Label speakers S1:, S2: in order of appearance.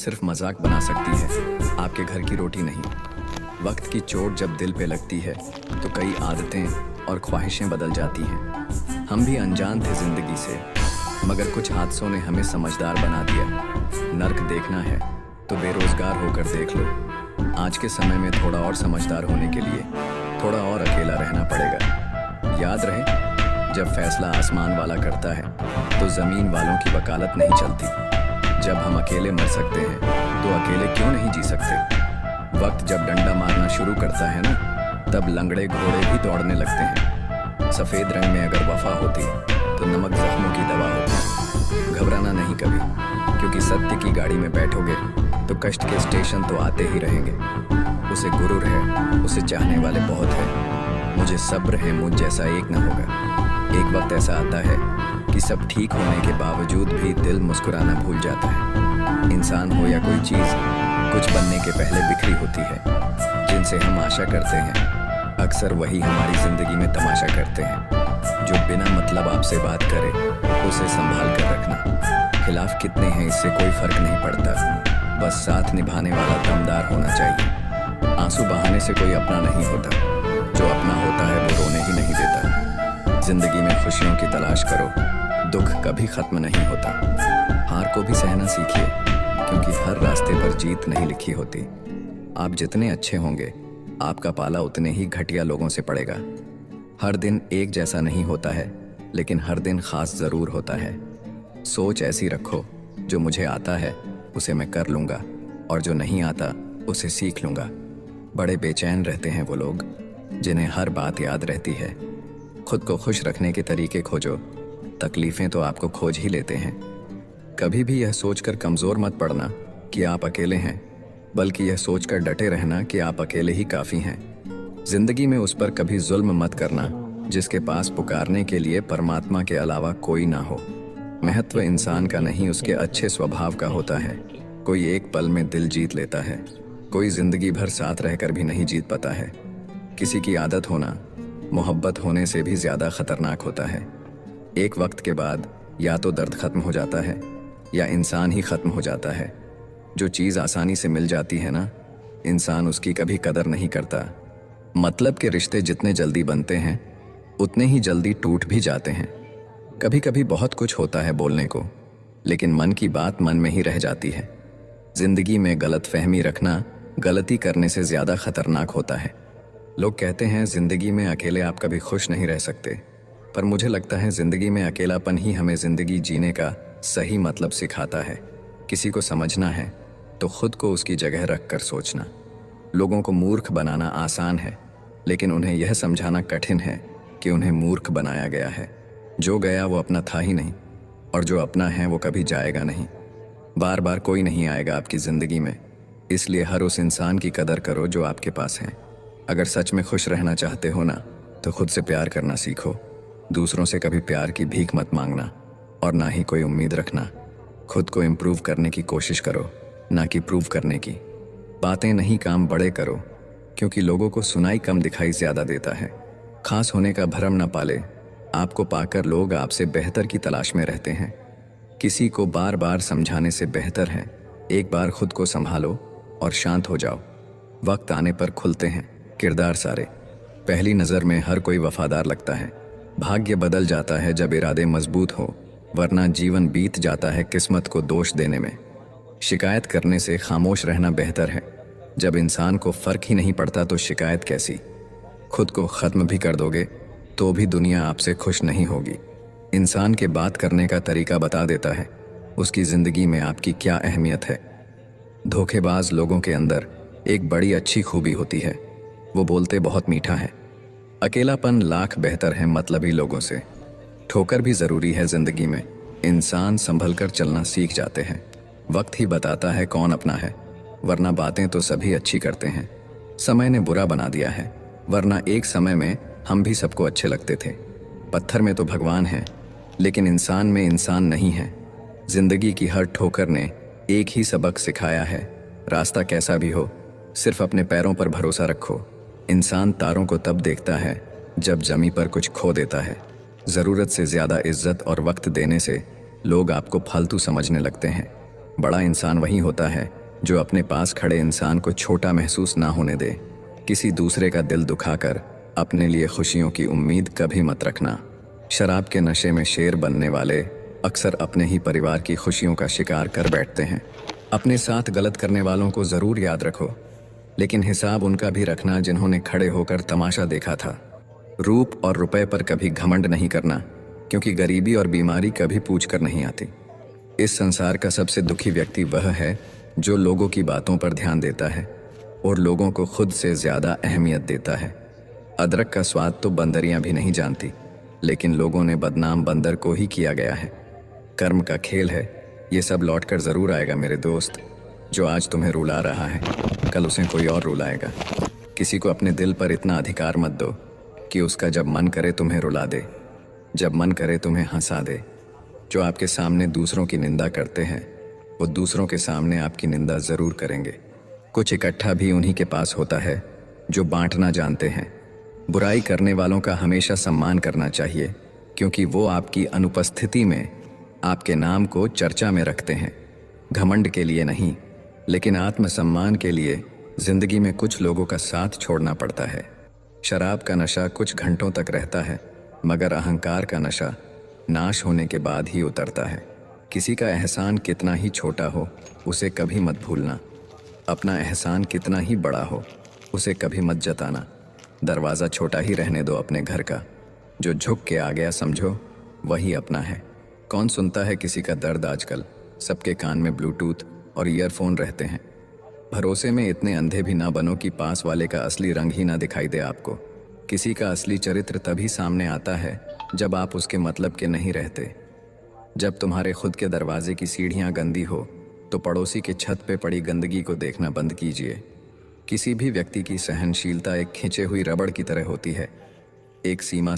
S1: सिर्फ मजाक बना सकती है, आपके घर की रोटी नहीं। वक्त की चोट जब दिल पे लगती है तो कई आदतें और ख्वाहिशें बदल जाती हैं। हम भी अनजान थे जिंदगी से, मगर कुछ हादसों ने हमें समझदार बना दिया। नर्क देखना है तो बेरोजगार होकर देख लो। आज के समय में थोड़ा और समझदार होने के लिए थोड़ा और अकेला रहना पड़ेगा। याद रहे, जब फैसला आसमान वाला करता है तो ज़मीन वालों की वकालत नहीं चलती। जब हम अकेले मर सकते हैं तो अकेले क्यों नहीं जी सकते। वक्त जब डंडा मारना शुरू करता है ना, तब लंगड़े घोड़े भी दौड़ने लगते हैं। सफ़ेद रंग में अगर वफा होती तो नमक जख्मों की दवा होती। घबराना नहीं कभी, क्योंकि सत्य की गाड़ी में बैठोगे तो कष्ट के स्टेशन तो आते ही रहेंगे। उसे गुरूर है, उसे चाहने वाले बहुत हैं। मुझे सब्र है, मुझ जैसा एक न होगा। एक वक्त ऐसा आता है कि सब ठीक होने के बावजूद भी दिल मुस्कुराना भूल जाता है। इंसान हो या कोई चीज़, कुछ बनने के पहले बिखरी होती है। जिनसे हम आशा करते हैं अक्सर वही हमारी ज़िंदगी में तमाशा करते हैं। जो बिना मतलब आपसे बात करे उसे संभाल कर रखना। खिलाफ कितने हैं इससे कोई फर्क नहीं पड़ता, बस साथ निभाने वाला दमदार होना चाहिए। आंसू बहाने से कोई अपना नहीं होता, जो अपना होता है वो रोने ही नहीं देता। जिंदगी में खुशियों की तलाश करो, दुख कभी खत्म नहीं होता। हार को भी सहना सीखिए, क्योंकि हर रास्ते पर जीत नहीं लिखी होती। आप जितने अच्छे होंगे, आपका पाला उतने ही घटिया लोगों से पड़ेगा। हर दिन एक जैसा नहीं होता है, लेकिन हर दिन खास ज़रूर होता है। सोच ऐसी रखो, जो मुझे आता है उसे मैं कर लूँगा, और जो नहीं आता उसे सीख लूँगा। बड़े बेचैन रहते हैं वो लोग जिन्हें हर बात याद रहती है। खुद को खुश रखने के तरीके खोजो, तकलीफ़ें तो आपको खोज ही लेते हैं। कभी भी यह सोचकर कमज़ोर मत पड़ना कि आप अकेले हैं, बल्कि यह सोचकर डटे रहना कि आप अकेले ही काफ़ी हैं। ज़िंदगी में उस पर कभी जुल्म मत करना जिसके पास पुकारने के लिए परमात्मा के अलावा कोई ना हो। महत्व इंसान का नहीं, उसके अच्छे स्वभाव का होता है। कोई एक पल में दिल जीत लेता है, कोई ज़िंदगी भर साथ रहकर भी नहीं जीत पाता है। किसी की आदत होना मोहब्बत होने से भी ज़्यादा ख़तरनाक होता है। एक वक्त के बाद या तो दर्द ख़त्म हो जाता है या इंसान ही ख़त्म हो जाता है। जो चीज़ आसानी से मिल जाती है ना, इंसान उसकी कभी कदर नहीं करता। मतलब के रिश्ते जितने जल्दी बनते हैं उतने ही जल्दी टूट भी जाते हैं। कभी कभी बहुत कुछ होता है बोलने को, लेकिन मन की बात मन में ही रह जाती है। ज़िंदगी में गलतफहमी रखना गलती करने से ज़्यादा ख़तरनाक होता है। लोग कहते हैं ज़िंदगी में अकेले आप कभी खुश नहीं रह सकते, पर मुझे लगता है ज़िंदगी में अकेलापन ही हमें ज़िंदगी जीने का सही मतलब सिखाता है। किसी को समझना है तो खुद को उसकी जगह रख कर सोचना। लोगों को मूर्ख बनाना आसान है, लेकिन उन्हें यह समझाना कठिन है कि उन्हें मूर्ख बनाया गया है। जो गया वो अपना था ही नहीं, और जो अपना है वो कभी जाएगा नहीं। बार बार कोई नहीं आएगा आपकी ज़िंदगी में, इसलिए हर उस इंसान की कदर करो जो आपके पास है। अगर सच में खुश रहना चाहते हो ना, तो खुद से प्यार करना सीखो। दूसरों से कभी प्यार की भीख मत मांगना, और ना ही कोई उम्मीद रखना। खुद को इम्प्रूव करने की कोशिश करो, ना कि प्रूव करने की। बातें नहीं, काम बड़े करो, क्योंकि लोगों को सुनाई कम दिखाई ज़्यादा देता है। खास होने का भरम न पाले, आपको पाकर लोग आपसे बेहतर की तलाश में रहते हैं। किसी को बार बार समझाने से बेहतर है एक बार खुद को संभालो और शांत हो जाओ। वक्त आने पर खुलते हैं किरदार सारे। पहली नज़र में हर कोई वफादार लगता है। भाग्य बदल जाता है जब इरादे मजबूत हो, वरना जीवन बीत जाता है किस्मत को दोष देने में। शिकायत करने से खामोश रहना बेहतर है। जब इंसान को फ़र्क ही नहीं पड़ता तो शिकायत कैसी। खुद को ख़त्म भी कर दोगे तो भी दुनिया आपसे खुश नहीं होगी। इंसान के बात करने का तरीका बता देता है उसकी ज़िंदगी में आपकी क्या अहमियत है। धोखेबाज लोगों के अंदर एक बड़ी अच्छी खूबी होती है, वो बोलते बहुत मीठा है। अकेलापन लाख बेहतर है मतलबी लोगों से। ठोकर भी ज़रूरी है ज़िंदगी में, इंसान संभल कर चलना सीख जाते हैं। वक्त ही बताता है कौन अपना है, वरना बातें तो सभी अच्छी करते हैं। समय ने बुरा बना दिया है, वरना एक समय में हम भी सबको अच्छे लगते थे। पत्थर में तो भगवान है, लेकिन इंसान में इंसान नहीं है। ज़िंदगी की हर ठोकर ने एक ही सबक सिखाया है, रास्ता कैसा भी हो, सिर्फ अपने पैरों पर भरोसा रखो। इंसान तारों को तब देखता है जब ज़मीं पर कुछ खो देता है। ज़रूरत से ज़्यादा इज्जत और वक्त देने से लोग आपको फालतू समझने लगते हैं। बड़ा इंसान वही होता है जो अपने पास खड़े इंसान को छोटा महसूस ना होने दे। किसी दूसरे का दिल दुखाकर अपने लिए खुशियों की उम्मीद कभी मत रखना। शराब के नशे में शेर बनने वाले अक्सर अपने ही परिवार की खुशियों का शिकार कर बैठते हैं। अपने साथ गलत करने वालों को ज़रूर याद रखो, लेकिन हिसाब उनका भी रखना जिन्होंने खड़े होकर तमाशा देखा था। रूप और रुपए पर कभी घमंड नहीं करना, क्योंकि गरीबी और बीमारी कभी पूछ कर नहीं आती। इस संसार का सबसे दुखी व्यक्ति वह है जो लोगों की बातों पर ध्यान देता है और लोगों को खुद से ज़्यादा अहमियत देता है। अदरक का स्वाद तो बंदरियां भी नहीं जानती, लेकिन लोगों ने बदनाम बंदर को ही किया गया है। कर्म का खेल है, ये सब लौट कर ज़रूर आएगा मेरे दोस्त। जो आज तुम्हें रुला रहा है, कल उसे कोई और रुलाएगा। किसी को अपने दिल पर इतना अधिकार मत दो कि उसका जब मन करे तुम्हें रुला दे, जब मन करे तुम्हें हंसा दे। जो आपके सामने दूसरों की निंदा करते हैं, वो दूसरों के सामने आपकी निंदा ज़रूर करेंगे। कुछ इकट्ठा भी उन्हीं के पास होता है जो बांटना जानते हैं। बुराई करने वालों का हमेशा सम्मान करना चाहिए, क्योंकि वो आपकी अनुपस्थिति में आपके नाम को चर्चा में रखते हैं। घमंड के लिए नहीं, लेकिन आत्मसम्मान के लिए जिंदगी में कुछ लोगों का साथ छोड़ना पड़ता है। शराब का नशा कुछ घंटों तक रहता है, मगर अहंकार का नशा नाश होने के बाद ही उतरता है। किसी का एहसान कितना ही छोटा हो, उसे कभी मत भूलना। अपना एहसान कितना ही बड़ा हो, उसे कभी मत जताना। दरवाज़ा छोटा ही रहने दो अपने घर का। जो झुक के आ गया समझो वही अपना है। कौन सुनता है किसी का दर्द आजकल? सबके कान में ब्लूटूथ और ईयरफोन रहते हैं। भरोसे में इतने अंधे भी ना बनो कि पास वाले का असली रंग ही ना दिखाई दे आपको। किसी का असली चरित्र तभी सामने आता है जब आप उसके मतलब के नहीं रहते। जब तुम्हारे खुद के दरवाजे की सीढ़ियाँ गंदी हो तो पड़ोसी के छत पे पड़ी गंदगी को देखना बंद कीजिए। किसी भी व्यक्ति की सहनशीलता एक खिंचे हुई रबड़ की तरह होती है। एक सीमा